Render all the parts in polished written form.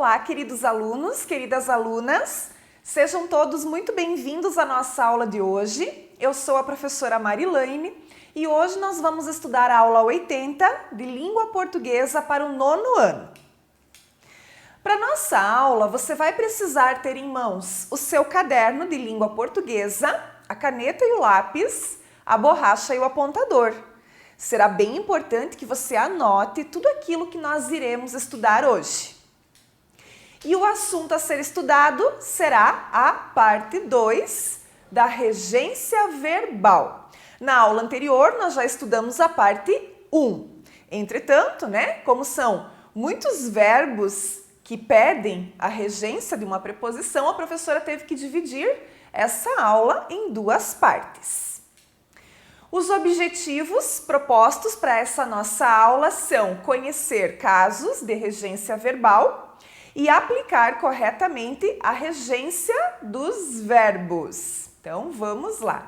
Olá, queridos alunos, queridas alunas, sejam todos muito bem-vindos à nossa aula de hoje. Eu sou a professora Marilaine e hoje nós vamos estudar a aula 80 de Língua Portuguesa para o 9º ano. Para nossa aula, você vai precisar ter em mãos o seu caderno de língua portuguesa, a caneta e o lápis, a borracha e o apontador. Será bem importante que você anote tudo aquilo que nós iremos estudar hoje. E o assunto a ser estudado será a parte 2 da regência verbal. Na aula anterior, nós já estudamos a parte 1. Entretanto, como são muitos verbos que pedem a regência de uma preposição, a professora teve que dividir essa aula em 2 partes. Os objetivos propostos para essa nossa aula são conhecer casos de regência verbal e aplicar corretamente a regência dos verbos. Então, vamos lá,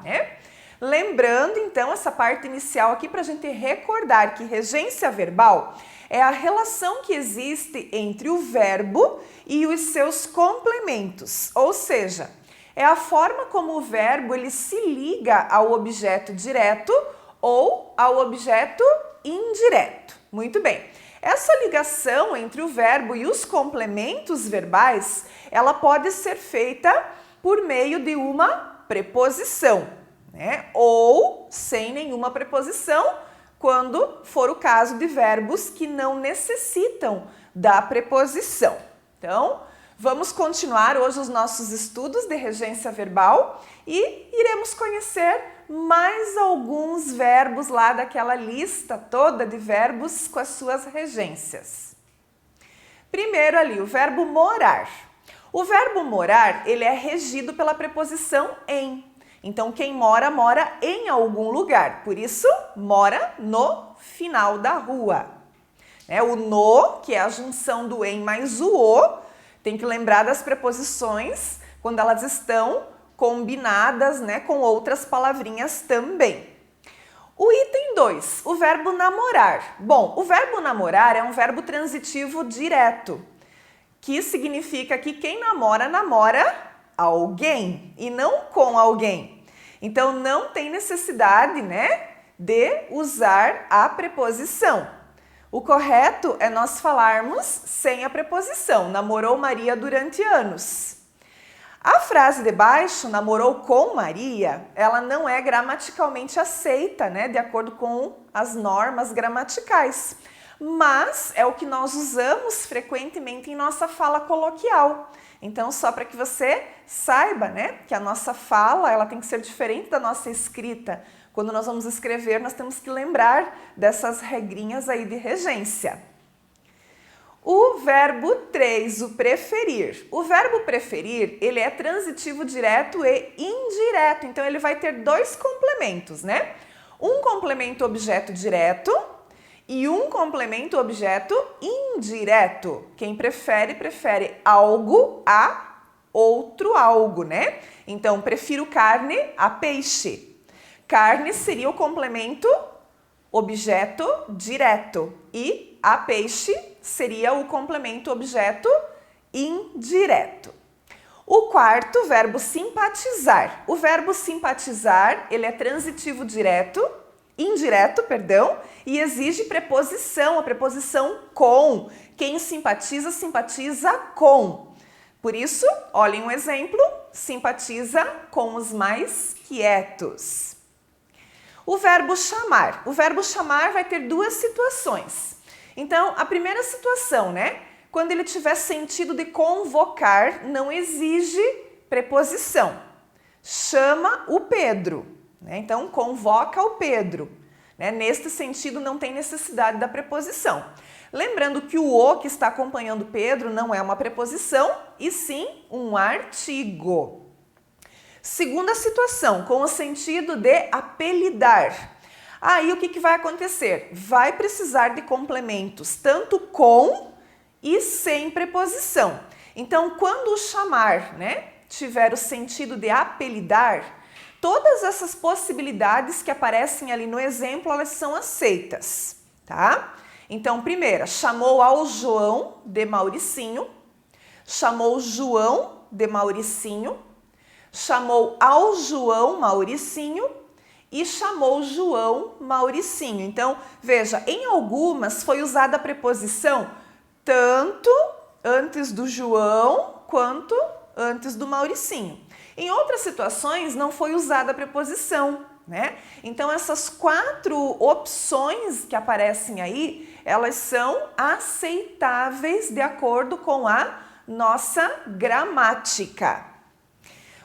Lembrando, então, essa parte inicial aqui para a gente recordar que regência verbal é a relação que existe entre o verbo e os seus complementos, ou seja, é a forma como o verbo ele se liga ao objeto direto ou ao objeto indireto. Muito bem. Essa ligação entre o verbo e os complementos verbais, ela pode ser feita por meio de uma preposição, ou sem nenhuma preposição, quando for o caso de verbos que não necessitam da preposição. Então, vamos continuar hoje os nossos estudos de regência verbal e iremos conhecer mais alguns verbos lá daquela lista toda de verbos com as suas regências. Primeiro ali, o verbo morar. O verbo morar, ele é regido pela preposição em. Então, quem mora, mora em algum lugar. Por isso, mora no final da rua. O no, que é a junção do em mais o o, tem que lembrar das preposições quando elas estão combinadas, com outras palavrinhas também. O item 2, o verbo namorar. Bom, o verbo namorar é um verbo transitivo direto, que significa que quem namora, namora alguém e não com alguém. Então, não tem necessidade, de usar a preposição. O correto é nós falarmos sem a preposição. Namorou Maria durante anos. A frase de baixo, namorou com Maria, ela não é gramaticalmente aceita, de acordo com as normas gramaticais. Mas é o que nós usamos frequentemente em nossa fala coloquial. Então, só para que você saiba, que a nossa fala ela tem que ser diferente da nossa escrita. Quando nós vamos escrever, nós temos que lembrar dessas regrinhas aí de regência. O verbo 3, o preferir. O verbo preferir, ele é transitivo direto e indireto. Então, ele vai ter 2 complementos, Um complemento objeto direto e um complemento objeto indireto. Quem prefere, prefere algo a outro algo, Então, prefiro carne a peixe. Carne seria o complemento objeto direto e a peixe seria o complemento objeto indireto. O quarto, verbo simpatizar. O verbo simpatizar, ele é transitivo indireto, e exige preposição, a preposição com. Quem simpatiza, simpatiza com. Por isso, olhem um exemplo, simpatiza com os mais quietos. O verbo chamar. O verbo chamar vai ter 2 situações. Então, a primeira situação, quando ele tiver sentido de convocar, não exige preposição. Chama o Pedro. Então, convoca o Pedro. Neste sentido, não tem necessidade da preposição. Lembrando que o o que está acompanhando Pedro não é uma preposição, e sim um artigo. Segunda situação, com o sentido de apelidar. Aí, o que vai acontecer? Vai precisar de complementos, tanto com e sem preposição. Então, quando o chamar, tiver o sentido de apelidar, todas essas possibilidades que aparecem ali no exemplo, elas são aceitas, tá? Então, primeira, chamou ao João de Mauricinho. Chamou João de Mauricinho, chamou ao João Mauricinho e chamou João Mauricinho. Então, veja, em algumas foi usada a preposição tanto antes do João quanto antes do Mauricinho. Em outras situações não foi usada a preposição, né? Então essas 4 opções que aparecem aí, elas são aceitáveis de acordo com a nossa gramática.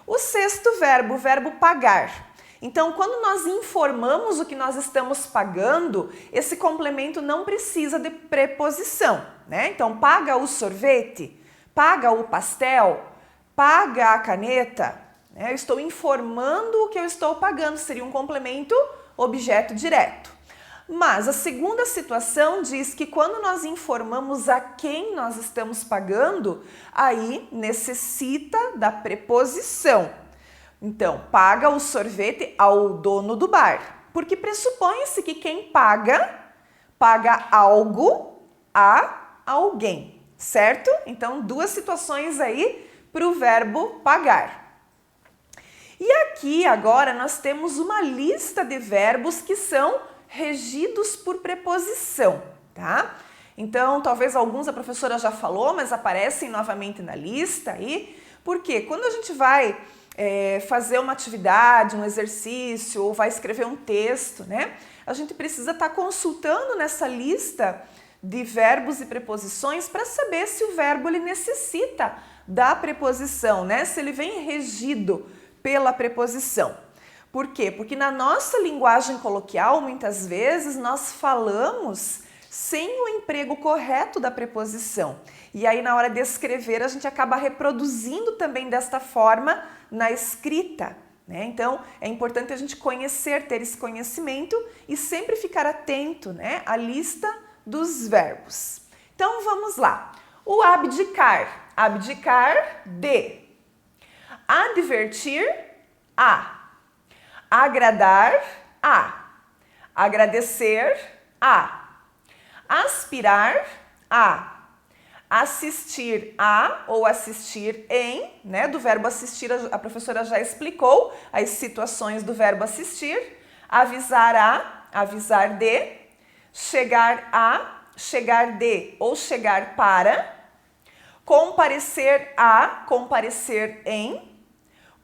O 6º verbo, o verbo pagar. Então, quando nós informamos o que nós estamos pagando, esse complemento não precisa de preposição, né? Então, paga o sorvete, paga o pastel, paga a caneta, né? Eu estou informando o que eu estou pagando, seria um complemento objeto direto. Mas a segunda situação diz que quando nós informamos a quem nós estamos pagando, aí necessita da preposição. Então, paga o sorvete ao dono do bar, porque pressupõe-se que quem paga, paga algo a alguém, certo? Então, 2 situações aí para o verbo pagar. E aqui agora nós temos uma lista de verbos que são regidos por preposição, tá? Então, talvez alguns a professora já falou, mas aparecem novamente na lista aí, porque quando a gente vai fazer uma atividade, um exercício, ou vai escrever um texto, né? A gente precisa estar consultando nessa lista de verbos e preposições para saber se o verbo ele necessita da preposição, né? Se ele vem regido pela preposição. Por quê? Porque na nossa linguagem coloquial, muitas vezes, nós falamos sem o emprego correto da preposição. E aí, na hora de escrever, a gente acaba reproduzindo também desta forma na escrita, né? Então, é importante a gente conhecer, ter esse conhecimento e sempre ficar atento, né, à lista dos verbos. Então, vamos lá. O abdicar. Abdicar de. Advertir, a. Agradar, a. Agradecer, a. Aspirar, a. Assistir a ou assistir em, né? Do verbo assistir, a professora já explicou as situações do verbo assistir. Avisar a, avisar de. Chegar a, chegar de ou chegar para. Comparecer a, comparecer em.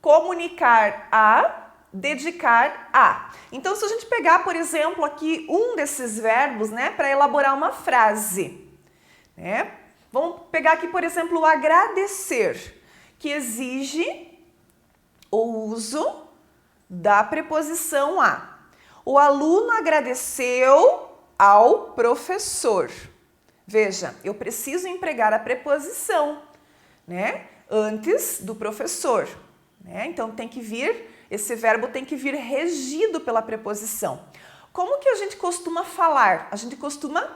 Comunicar a, dedicar a. Então, se a gente pegar, por exemplo, aqui um desses verbos, né, para elaborar uma frase, né? Vamos pegar aqui, por exemplo, o agradecer, que exige o uso da preposição a. O aluno agradeceu ao professor. Veja, eu preciso empregar a preposição, né, antes do professor, né? Então tem que vir, esse verbo tem que vir regido pela preposição. Como que a gente costuma falar? A gente costuma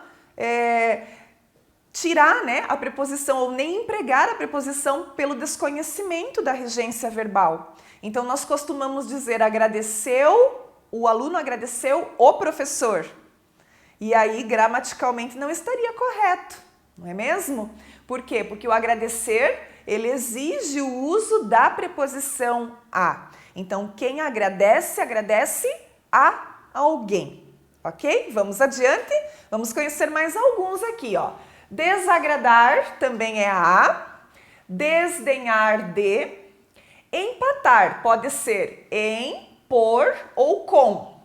tirar, né, a preposição ou nem empregar a preposição pelo desconhecimento da regência verbal. Então nós costumamos dizer agradeceu, o aluno agradeceu o professor. E aí gramaticalmente não estaria correto, não é mesmo? Por quê? Porque o agradecer, ele exige o uso da preposição a. Então quem agradece, agradece a alguém, ok? Vamos adiante, vamos conhecer mais alguns aqui, ó. Desagradar também é a, desdenhar de, empatar pode ser em, por ou com.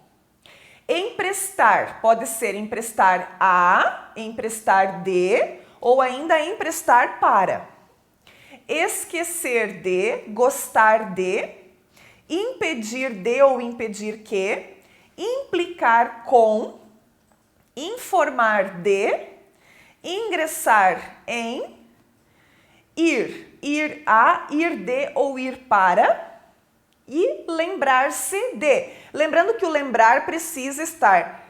Emprestar pode ser emprestar a, emprestar de ou ainda emprestar para. Esquecer de, gostar de, impedir de ou impedir que, implicar com, informar de, ingressar em, ir, ir a, ir de ou ir para e lembrar-se de. Lembrando que o lembrar precisa estar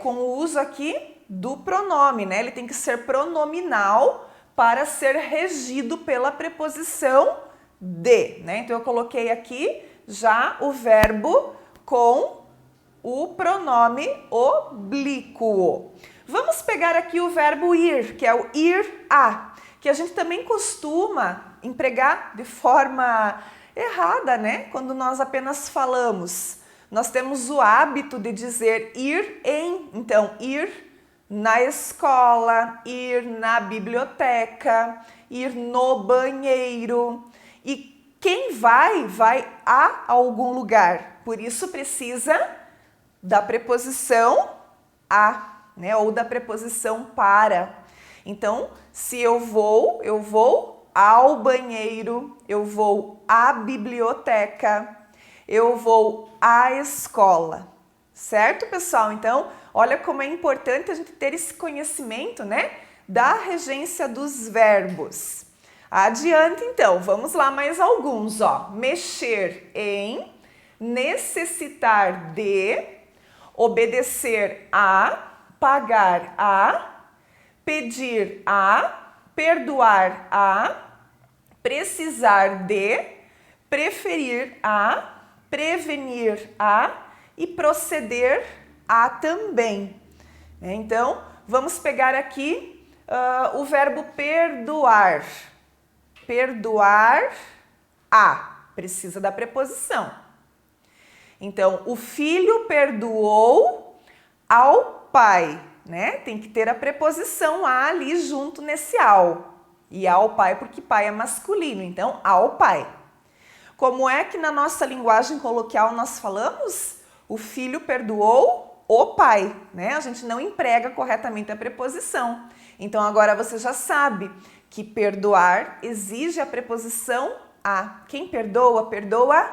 com o uso aqui do pronome, né? Ele tem que ser pronominal para ser regido pela preposição de, né? Então eu coloquei aqui já o verbo com o pronome oblíquo. Vamos pegar aqui o verbo ir, que é o ir a. que a gente também costuma empregar de forma errada, né? Quando nós apenas falamos. Nós temos o hábito de dizer ir em, então ir na escola, ir na biblioteca, ir no banheiro. E quem vai a algum lugar. Por isso precisa da preposição a, né? Ou da preposição para. Então, se eu vou ao banheiro, eu vou à biblioteca, eu vou à escola. Certo, pessoal? Então, olha como é importante a gente ter esse conhecimento, né, da regência dos verbos. Adiante, então, vamos lá mais alguns, ó. Mexer em, necessitar de, obedecer a, pagar a, pedir a, perdoar a, precisar de, preferir a, prevenir a e proceder a também. Então, vamos pegar aqui o verbo perdoar. Perdoar a, precisa da preposição. Então, o filho perdoou ao pai, né? Tem que ter a preposição a ali junto nesse ao. E ao pai porque pai é masculino, então ao pai. Como é que na nossa linguagem coloquial nós falamos? O filho perdoou o pai, né? A gente não emprega corretamente a preposição. Então agora você já sabe que perdoar exige a preposição a. Quem perdoa, perdoa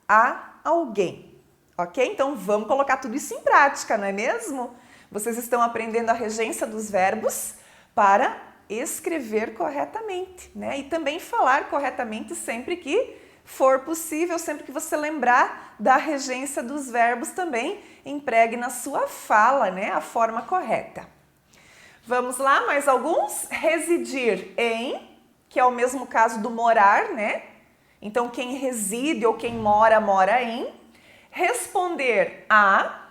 a alguém. Ok? Então vamos colocar tudo isso em prática, não é mesmo? Vocês estão aprendendo a regência dos verbos para escrever corretamente, né? E também falar corretamente sempre que for possível, sempre que você lembrar da regência dos verbos também, empregue na sua fala, né, a forma correta. Vamos lá, mais alguns? Residir em, que é o mesmo caso do morar, né? Então, quem reside ou quem mora, mora em. Responder a,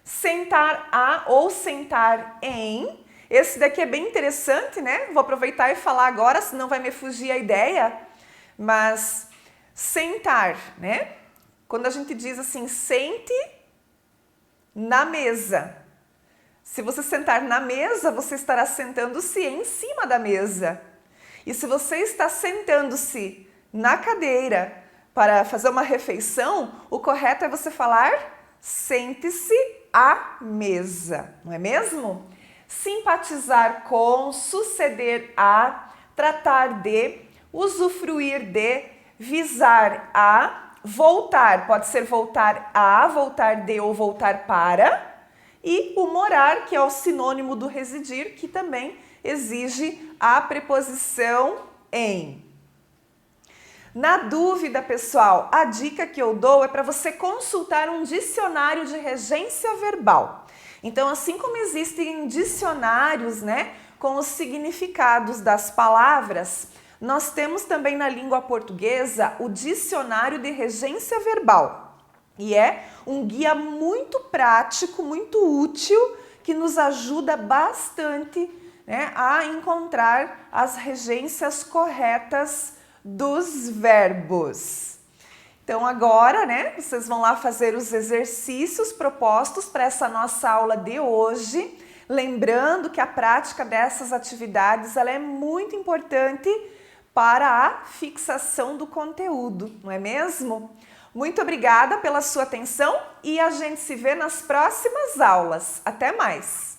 sentar a ou sentar em. Esse daqui é bem interessante, né? Vou aproveitar e falar agora, senão vai me fugir a ideia. Mas sentar, né? Quando a gente diz assim, sente na mesa. Se você sentar na mesa, você estará sentando-se em cima da mesa. E se você está sentando-se na cadeira para fazer uma refeição, o correto é você falar sente-se à mesa, não é mesmo? Simpatizar com, suceder a, tratar de, usufruir de, visar a, voltar, pode ser voltar a, voltar de ou voltar para, e o morar, que é o sinônimo do residir, que também exige a preposição em. Na dúvida, pessoal, a dica que eu dou é para você consultar um dicionário de regência verbal. Então, assim como existem dicionários, né, com os significados das palavras, nós temos também na língua portuguesa o dicionário de regência verbal. E é um guia muito prático, muito útil, que nos ajuda bastante, né, a encontrar as regências corretas dos verbos. Então agora, né, vocês vão lá fazer os exercícios propostos para essa nossa aula de hoje. Lembrando que a prática dessas atividades ela é muito importante para a fixação do conteúdo, não é mesmo? Muito obrigada pela sua atenção e a gente se vê nas próximas aulas. Até mais!